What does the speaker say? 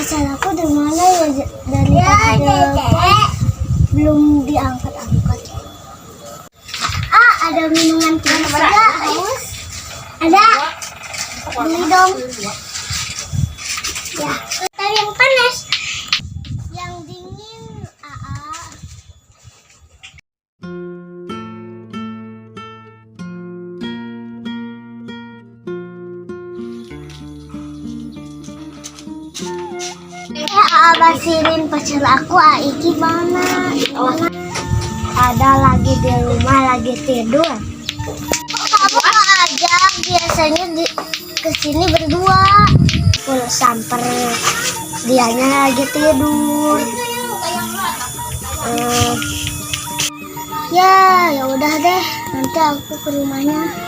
pacar aku di mana ya? Dari tadi belum diangkat-angkat. Ada minuman panas juga. Ada. Beli dong. Ya, cari yang panas. Yang dingin, basirin pacar aku, Aiki mana? Ada lagi di rumah, lagi tidur. Kamu aja biasanya kesini berdua. Aku samper, dianya lagi tidur. Ya udah deh, nanti aku ke rumahnya.